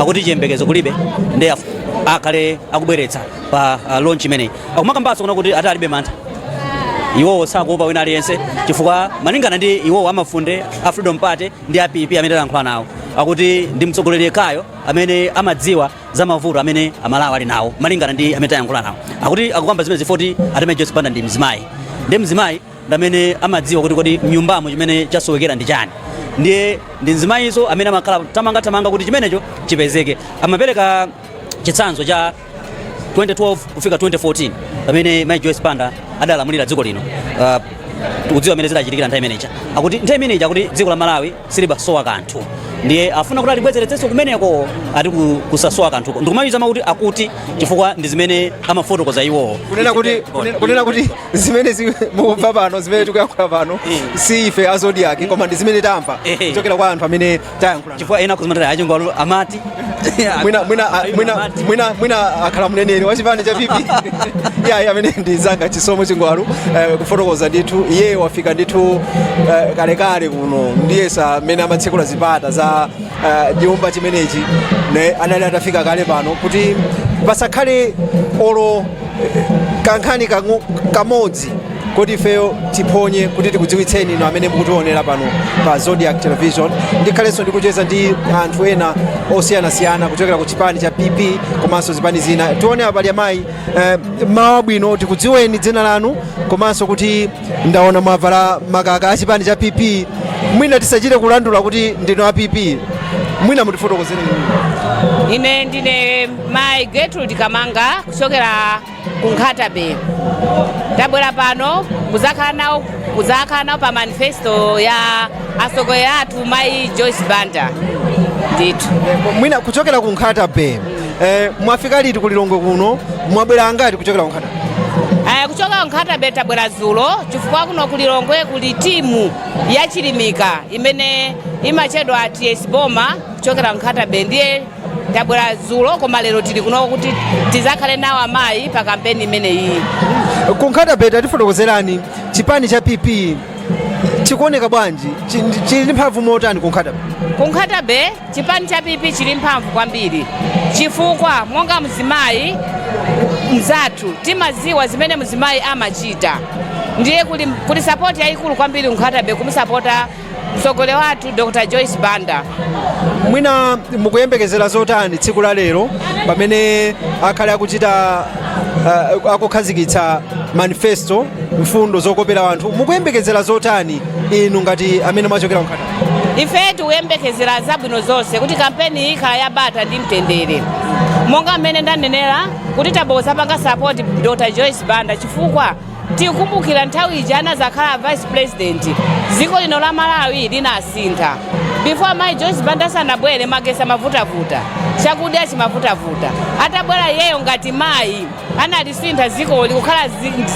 akuti chiyembekezo kulibe ndi akale akubweretsa pa launch imeneyi. Akumakambanso kuna kuti atalibe mantha iwowo sakuopa wina aliyense chifukwa malingana ndi iwowo amafunde a Freedom Party ndi a PP amene talankhula nawo akuti ndi mtsogoleri yekhayo amene amadziwa za mavuto amene amalawi ali nawo malingana ndi amene tayankhula nawo. Akuti akukamba zimene zifoti atame Joyce Banda ndi mzimayi ndamene amadziwa kuti kodi mnyumbamo chimene chasowekera ndi chani. Ndiye ndi mzimayiso amene amakhala tamanga kuti chimenecho chipezeke. Amapereka chitsanzo cha 2012 kufika 2014 pamene Mai Joyce Banda adalamulira dziko lino. Tikudziwa amene zidachitikira nthawi imeneyi. Akuti nthawi imeneyi akuti dziko la Malawi silibasowa kanthu. Ndiye afuna kuti alibwezeretsenso kumeneko ati kusasowa kanthuko. Ndikumayiza makuti akuti chifukwa ndi zimene amafotokoza iwowo. Kunena kuti zimene mumva pano zimene tikuyankhula pano si ife a Zodiac koma ndi zimene tamva kuchokera kwa anthu amene tayankhula. Chifukwa ena kuzimatira achingwalu amati mwina akhala mneneri wa chipani cha PP ya amene ndi Zanga Chisomo Chingwalu kufotokoza ndithu iye wafika ndithu kalekale kuno ndiye amene amatsekula zipata za nyumba chimenechi anali atafika kale pano kuti pasakhale olo kankhani kamodzi kuti ifeyo tiphonye kuti tikudziwitseni ino amene mukutionera pano pa Zodiac Television. Ndikhalenso ndikucheza ndi anthu ena osiyanasiyana kuchokera ku chipani cha PP komanso zipani zina. Tione abali amayi mawa bwino tikudziweni dzina lanu komanso kuti ndaona mwavala makaka a chipani cha PP. Mwina tisachite kulandula kuti ndino a PP, mwina mutifotokozeni. Ine ndine Mai Gertrude Kamanga kuchokera ku Nkhata Bay. Tabwera pano kuzakhala nawo pa manifesto ya atsogoleri athu Mai Joyce Banda ndithu. Mwina kuchokera ku Nkhata Bay mwafika liti ku Lilongwe kuno, mwabwera angati kuchokera ku Nkhata Bay? Kuchoka ku Nkhata Bay tabwera dzulo chifukwa kuno ku Lilongwe kuli timu ya Chilimika imene imachedwa TS Boma kuchokera ku Nkhata Bay ndiye tabwera dzulo koma lero tili kuno kuti tizakhale nawo amayi pa kampeni imeneyi. Ku Nkhata Bay tatifotokozerani chipani cha PP chikuoneka bwanji, chili mphamvu motani ku Nkhata Bay? Ku Nkhata Bay chipani cha PP chili mphamvu kwambiri chifukwa monga mzimayi mzathu timaziwa zimene mzimayi amachita ndiye kuli support yayikulu kwambiri ku Nkhata Bay kumusapota mtsogoleri wathu Dr. Joyce Banda. Mwina mukuyembekezera zotani tsiku la lero pamene akhale akuchita akukhazikitsa manifesto mfundo zokopera anthu, mukuyembekezera zotani inu ngati amene mwachokera ku Nkhata Bay? Ife tikuyembekezera zabwino zonse kuti kampeni ikhala yabata ndi mtendere monga mmene ndanenera kuti tabozapanga support Dr. Joyce Banda chifukwa tikukumbukira nthawi ija anazakhala vice president dziko lino la Malawi linasintha. Before Mai Joyce Banda sanabwere magesi amavutavuta, chakudya chimavutavuta. Atabwera iyeyo ngati mayi analisintha dziko likukhala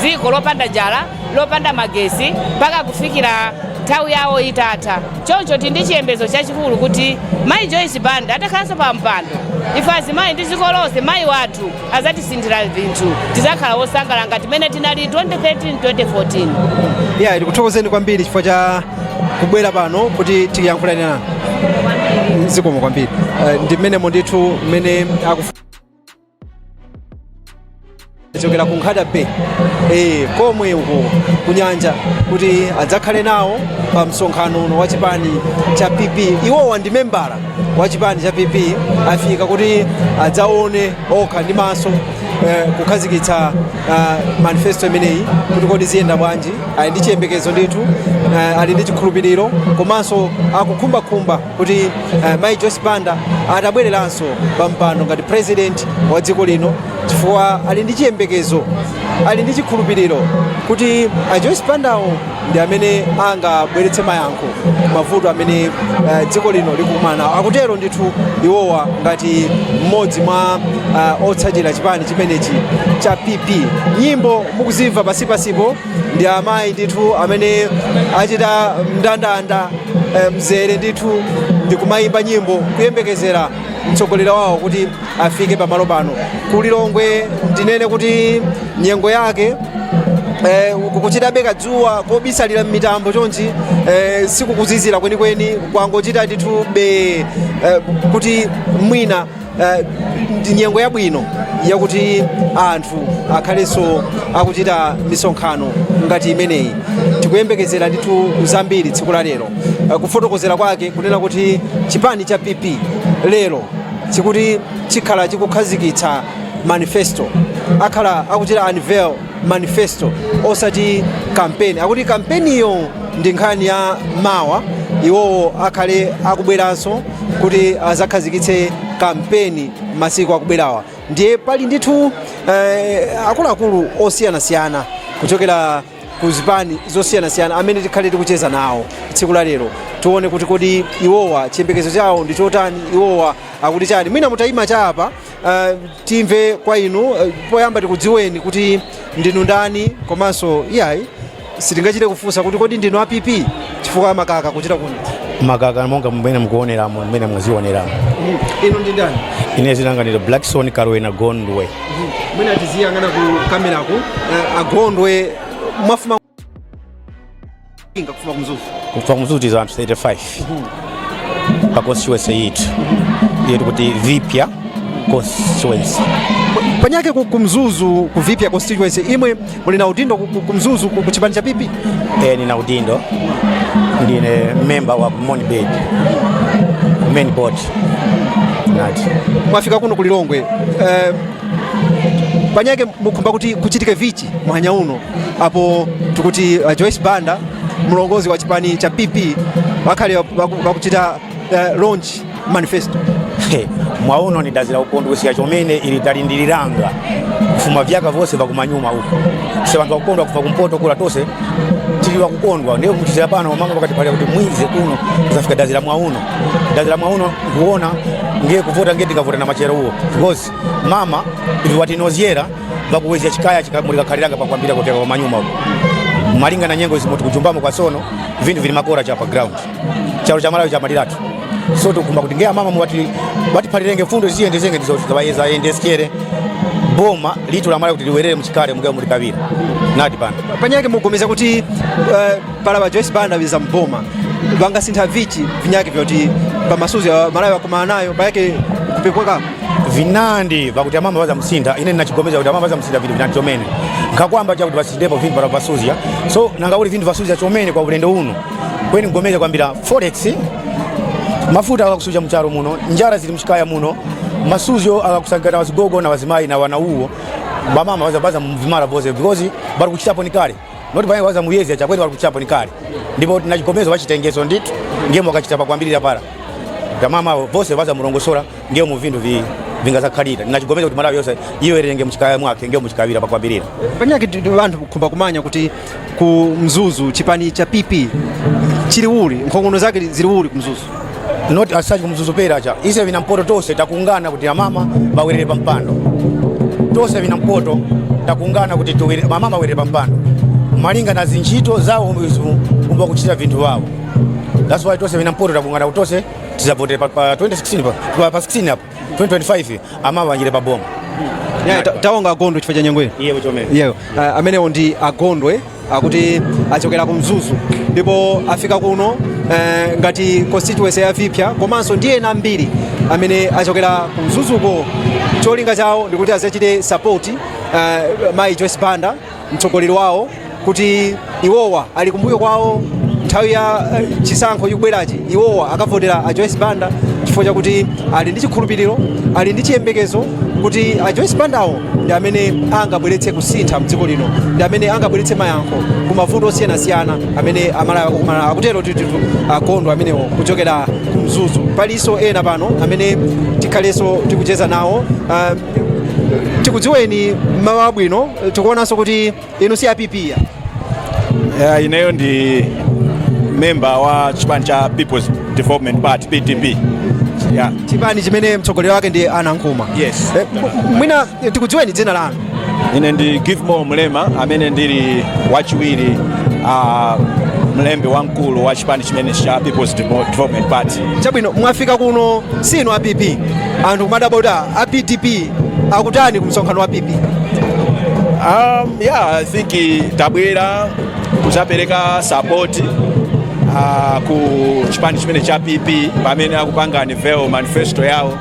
dziko lopanda njala lopanda magesi mpaka kufikira nthawi yawo itatha. Choncho ndi chiyembekezo chachikulu kuti Mai Joyce Banda atakhalanso pa mpando ife azimayi ndi dziko lonse mayi wathu azatisinthira zinthu tizakhala wosangalala ngati mmene tinali 2013-2014. Yeah, tikuthokozeni kwambiri chifukwa cha kubwera pano kuti tiyankhulane nanu. Zikomo kwambiri. Ndi mmene ndithu mmene chokera ku Nkhata Bay komwe uko kunyanja kuti adzakhale nawo pa msonkhano uno wa chipani cha PP. Iwowa ndi membala wa chipani cha PP afika kuti adzaone okha ndi maso kukhazikitsa manifesto imeneyi kuti kodi ziyenda bwanji. Ali ndi chiyembekezo ndithu, ali ndi chikhulupiriro komanso akukhumbakhumba kuti Mai Joyce Banda atabwereranso pa mpando ngati president wa dziko lino chifukwa ali ndi chiyembekezo, ali ndi chikhulupiriro kuti Joyce Bandawo ndi amene angabweretse mayankho mavuto amene dziko lino likumana. Akutero ndithu iwowa ngati mmodzi mwa otsatira chipani chimenechi cha PP. Nyimbo mukuzimva pasipasipo ndi amayi ndithu amene achita mndandanda mzere ndithu ndi kumayimba nyimbo kuyembekezera mtsogoleri wawo kuti afike pamalo pano ku Lilongwe. Ndinene kuti nyengo yake kuchita beka dzuwa kobisalira mitambo chonchi sikukuzizira kwenikweni kwangochita ndithu be kuti mwina nyengo yabwino yakuti anthu akhalenso akuchita misonkhano ngati imeneyi. Tikuyembekezera ndithu zambiri tsiku la lero, kufotokozera kwake kunena kuti chipani cha PP lero chikuti chikhala chikukhazikitsa manifesto, akhala akuchita unveil manifesto osati kampeni. Akuti kampeniyo ndi nkhani ya mawa, iwowo akhale akubweranso kuti azakhazikitse kampeni masiku akubwerawa. Ndiye pali ndithu akuluakulu osiyanasiyana kuchokera ku zipani zosiyanasiyana amene tikhale tikucheza nawo tsiku la lero, tione kuti kodi iwowa chiyembekezo chawo ndi chotani, iwowa akuti chani. Mwina mutayima chapa timve kwa inu, poyamba tikudziweni kuti ndinu ndani, komanso iyayi sitingachite kufunsa kuti kodi ndinu APP chifukwa makaka kuchita kuno. Makaka monga mmene mukuoneramo, mmene mwazioneramo. Inu ndi ndani? Ine zinanga ndi Blackson Karwena Gondwe. Mwina tiziyang'ana ku kamerako, agondwe mwafuma kufuma kumzuzu. Kufuma kumzuzu tiza anthu 35. Pa constituency yitu. Yetu kuti Vipya constituency. Panyake kumzuzu ku Vipya constituency imwe muli na udindo kumzuzu ku chipani cha PP? Nina udindo. Ndine member wa Monibed. Main board. Nati. Mwafika kuno kulilongwe. Panyake mukumba kuti kuchitike vichi mwanya uno apo tukuti Joyce Banda mlongozi wa chipani cha PP wakale wakuchita launch manifesto. Mwauno ni dazira ukondo wesi ya chomene ili talindiriranga kufuma vyaka vose vakumanyuma huko. Se wantu wakondwa kufa kumpoto kula tose tili wakukondwa ndio mutizira pano mama wakati pale kuti mwize kuno kuzafika dazira mwauno. Dazira mwauno kuona ngiye kuvota ngeti kavota na machero huo. Because mama ivi watinoziera vakuwezia chikaya chikamulika kaliranga pakwambira kuteka kwa manyuma huko. Malinga na nyengo isi mutu kuchumbamo kwa sono vindu vili makora chapa ground. Charo cha Malawi cha Madilatu. So tukumba kutingea mama wati palirenge fundo ziende zenge ndizobayeza ende skere boma litu la Malawi kuti liwerere mchikale mugao mulikabira. Nati pano. Panyake mugomeza kuti pala ba Joyce Banda biza mboma. Banga sintha vichi vinyake vyoti pamasuzi ya Malawi wakumana nayo bayake kupekwa vinandi vakuti mama waza msinda ine ninachigomeza kuti mama waza msinda vitu vinandi chomene nkakwamba cha kuti vasindepo vindu para pasuzia so nangauli vindu vasuzia chomene kwa ulendo uno kweni ngomeza kwambira forex mafuta akakusuja mcharo muno njara zili mshikaya muno masuzio akakusangana wazigogo na wazimai na wanauo bamama waza mvimara voze because bari kuchitapo ni kale noti baya waza muyezi ya chakweli bari kuchitapo ni kale ndipo ninachigomeza wachitengezo nditu ngemo akachitapa kwambirira para mama vose waza murongosora ngeo mu vindu vingaza kalira ninachigomeza kuti Malawi yose iwerenge mchikaya mwake ngeo mchikabira pakwambirira. Panyake vantu kumba kumanya kuti ku mzuzu chipani cha PP chili uli nkhongono zake zili uli kumzuzu not asaji kumzuzu pera cha ise vina mpoto tose takuungana kuti mama bawerere pampando tose vina mpoto takuungana kuti mama bawerere pampando malinga na zinchito zao umba kuchita vintu wao. That's why tose vina mpoto takuungana kutose tizavote pa 2016 pa 16 hapo 2025 ama wanjire pa boma. Taonga agondwe chifukwa cha nyengwe. Yego chomene. Yego. Amenewo ndi agondwe akuti achokera ku mzuzu ndipo afika kuno ngati constituency ya Vipya komanso ndiye na mbiri amene achokera ku mzuzuko cholinga chawo ndikuti azachite support mai Joyce Banda mtsogoleri wawo kuti iwowa ali kumbuyo kwawo nthawi ya chisankho chikubwerachi iwowa akavotera a Joyce Banda chifukwa chakuti ali ndi chikhulupiriro ali ndi chiyembekezo kuti a Joyce Bandawo ndi amene angabweretse kusintha mdziko lino ndi amene angabweretse mayankho ku mavuto osiyanasiyana amene Amalawi akukumana akutero agondwe amenewo kuchokera ku mzuzu. Palinso ena pano amene tikhalenso tikucheza nawo tikudziweni mawu abwino tikuonanso kuti inu si APP ya. Ineyo ndi member wa chipani cha People's Development Party PDP. Yeah. Chipani chimene mtsogoleri wake ndi Anna Nkhuma. Yes. Mwina tikudziweni dzina lanu. Ine ndi Givemore Mlema amene ndili wachiwiri mlembe wamkulu wa chipani chimene cha People's Development Party. Chabwino mwafika kuno sino APP. Anthu kumadabota a PDP akutani ku msonkhano wa PP. Yeah, I think tabwera kuzapereka support ku chipani chimene cha PP pamene akupanga unveil manifesto yawo.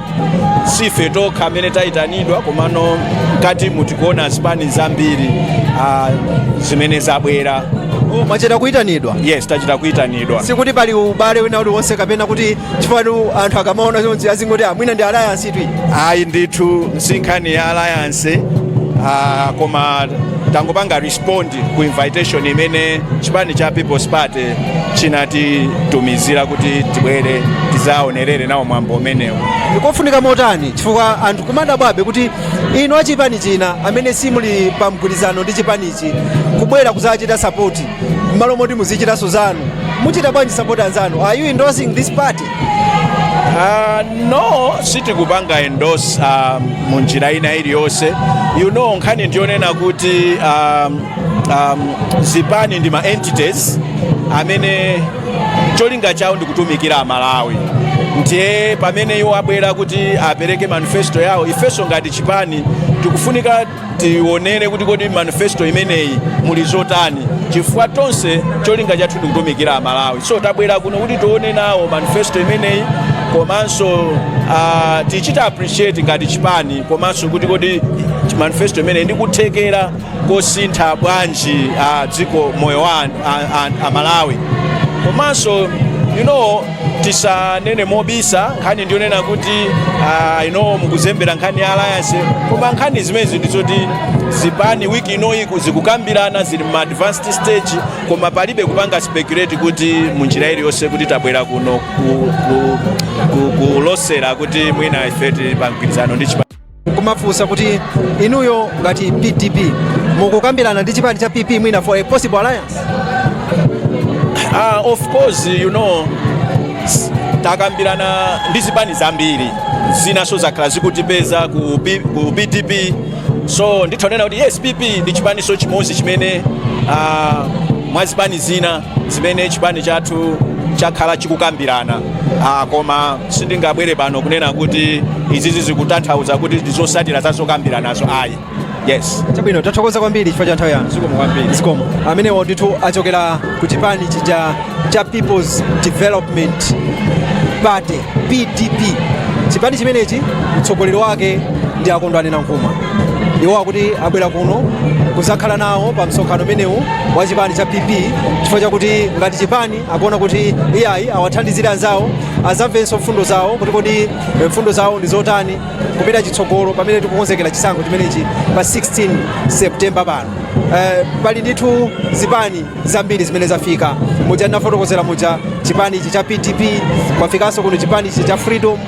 Sife tokha amene tayitanidwa komano mkati mutikuona zipani zambiri zimene zabwera. Mwachita kuyitanidwa? Yes, tachita kuyitanidwa. Sikuti pali ubale wina uliwonse kapena kuti chifano anthu akamaona zonse azingoti mwina ndi alliance itwi? Ayi ndithu nsinkhani ya alliance koma tangopanga respond ku invitation imene chipani cha People's Party chinatitumizira kuti tibwere tizaonerere nawo mwambo umenewo. Ndikofunika motani chifukwa anthu kumadabwabe kuti ino achipani china amene simuli pa mgwirizano ndi chipanichi kubwera kuzachita support m'malo moti muzichitaso zanu, muchita bwanji support anzanu? Are you endorsing this party? No, sitikupanga endorse munjira ina iliyonse. You know, nkhani ndionena kuti zipani ndi ma entities amene cholinga chawo ndikutumikira Malawi. Ndiye pamene iwo abwera kuti apereke manifesto yawo, ifeso ngati chipani tikufunika tionere kuti kodi manifesto imeneyi muli zotani, chifukwa tonse cholinga chathu ndikutumikira Malawi. So tabwera kuno kuti tione nawo manifesto imeneyi komanso tichita appreciate ngati chipani komanso kuti kodi manifesto imeneyi ndikuthekera kosintha bwanji dziko moyo wa Malawi. Komanso you know tisanene mobisa nkhani ndionena kuti you know mukuzembera nkhani ya alliance koma nkhani zimezi ndizoti zipani wiki inoyi zikukambirana zili mu advanced stage koma palibe kupanga speculate kuti munjira iliyonse kuti tabwera kuno kulosera kuti mwina ife tili pa mgwirizano ndi chipani. Kumafunsa kuti inuyo ngati PDP mukukambirana ndi chipani cha PP mwina for a possible alliance? Of course, you know, takambirana ndi zipani zambiri zinaso zakhala zikutipeza ku PDP. So nditonena kuti yes, PP ndi chipani so chimozi chimene mwa zipani zina zimene chipani chathu chakhala chikukambirana. Koma sindingabwere pano kunena kuti izizi zikutanthauza kuti ndizosatira zazokambiranazo ayi. Yes. Chabwino tathokoza kwambiri chifukwa cha nthawi yanu. Zikomo kwambiri. Zikomo. Amenewo ndithu achokera ku chipani cha People's Development Party PDP. Chipani chimenechi mtsogoleri wake ndi Akondwani Nankhumwa. Iwo akuti abwera kuno kuzakhala nawo pa msonkhano umenewu wa chipani cha PP chifukwa chakuti ngati chipani akuona kuti iyayi awathandizire anzawo azamvenso mfundo zawo kuti kodi mfundo zawo ndi zotani kupita chitsogolo pamene tikukonzekera chisankho chimenechi pa 16 September pano. Pali ndithu zipani zambiri zimene zafika muja ndinafotokozera muja chipani cha PDP kwafikanso kuno chipani cha Freedom,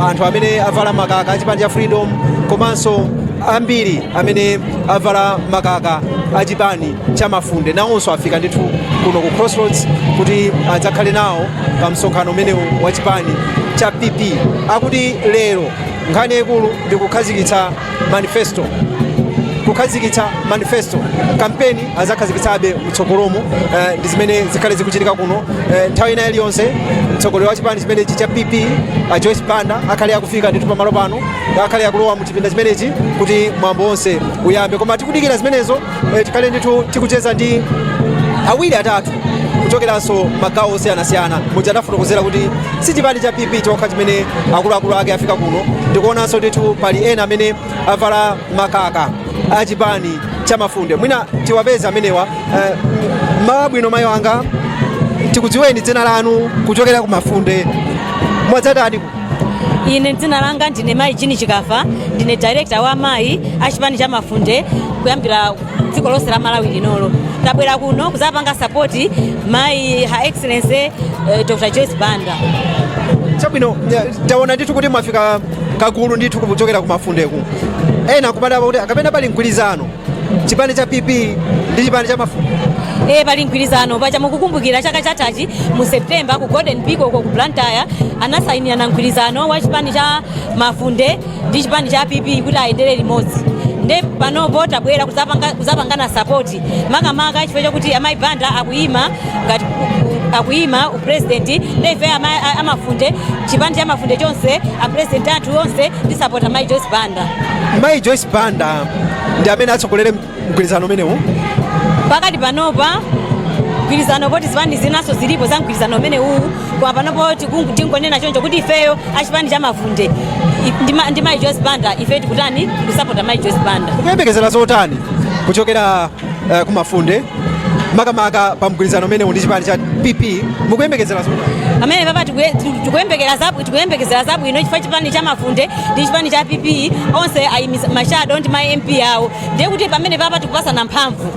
anthu amene avala makaka chipani cha Freedom komanso ambiri amene avala makaka achipani cha Mafunde nawonso afika ndithu kuno ku Crossroads kuti adzakhale nawo pa msonkhano umenewu wa chipani cha PP. Akuti lero nkhani yakulu ndi kukhazikitsa manifesto kampeni azakhazikitsabe mtsogolomo ndi zimene zikhale zikuchitika kuno nthawi ina iliyonse. Mtsogoleri wa chipani chimenechi cha PP Joyce Banda akhale akufika ndithu pamalo pano akhale akulowa mu chipinda chimenechi kuti mwambo wonse uyambe, koma tikudikira zimenezo tikhale ndithu tikucheza ndi awiri atatu kuchokeranso magawo osiyanasiyana. Muja anafotokozera kuti si chipani cha PP chokha chimene akuluakulu ake afika kuno, ndikuonanso ndithu pali ena amene avala makaka achipani cha Mafunde. Mwina tiwapeza amenewa. Mabwino mayi wanga, tikudziweni dzina lanu kuchokera ku Mafunde mwadzatani? Ine dzina langa ndine Mayi Jini Chikafa, ndine director wa mayi achipani cha Mafunde kuyambira dziko lonse la Malawi linolo. Tabwera kuno kuzapanga support mayi Her Excellency Dr. Joyce Banda. Chabwino, taona ndithu kuti mwafika kakulu ndithu kuchokera ku Mafundeku. Ena kumadaba kuti akapena pali mgwirizano chipani cha PP ndi chipani cha Mafunde. Pali mgwirizano pacha mukukumbukira chaka chatachi mu September ku Golden Peak uko ku Blantyre anasainirana mgwirizano wa chipani cha Mafunde ndi chipani cha PP kuti aendere limodzi. Nde panopo tabwera kuzapangana support makamaka chifukwa chokuti amayi Banda akuyima upresident ndefe amafunde chipani cha Mafunde chonse apresident athu onse ndi support amayi Joyce Banda. Mayi Joyce Banda ndi amene atsogolere mgwirizano umenewu. pakati panopa mgwirizano poti zipani zinaso zilipo za mgwirizano umenewu koma panopo tingonena choncho kuti ifeyo achipani cha Mafunde ndi Mayi Joyce Banda ife tikutani kusapota Mayi Joyce Banda. Mukuyembekezera zotani kuchokera ku Mafunde makamaka pa mgwirizano umenewu ndi chipani cha PP mukuyembekezera zotani? Amene papa tikuyembekezera zabwino chifukwa chipani cha Mafunde ndi chipani cha PP onse ayi mashado ndi ma MP awo ndiye kuti pamene papa tikupasana mphamvu.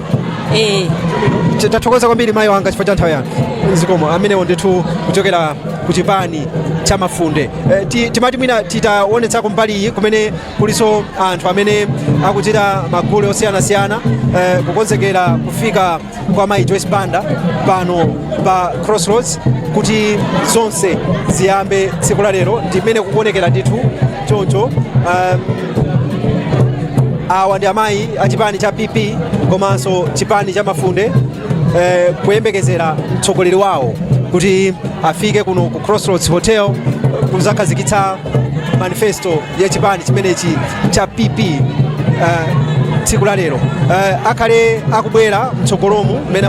Tathokoza kwambiri mayi wanga chifukwa cha nthawi yanu. Zikomo amenewo ndithu kuchokera ku chipani cha Mafunde. Timati mwina titaonetsako mbali iyi kumene kuliso anthu amene akuchita magule osiyanasiyana kukonzekera kufika kwa Mayi Joyce Banda pano pa Crossroads kuti zonse ziyambe tsiku la lero ndimene kukuonekera ndithu choncho. Awa ndi amayi achipani cha PP komanso chipani cha Mafunde kuyembekezera mtsogoleri wawo kuti afike kuno ku Crossroads Hotel kuzakhazikitsa manifesto ya chipani chimenechi cha PP tsiku la lero. Akhale akubwera mtsogolomu mmene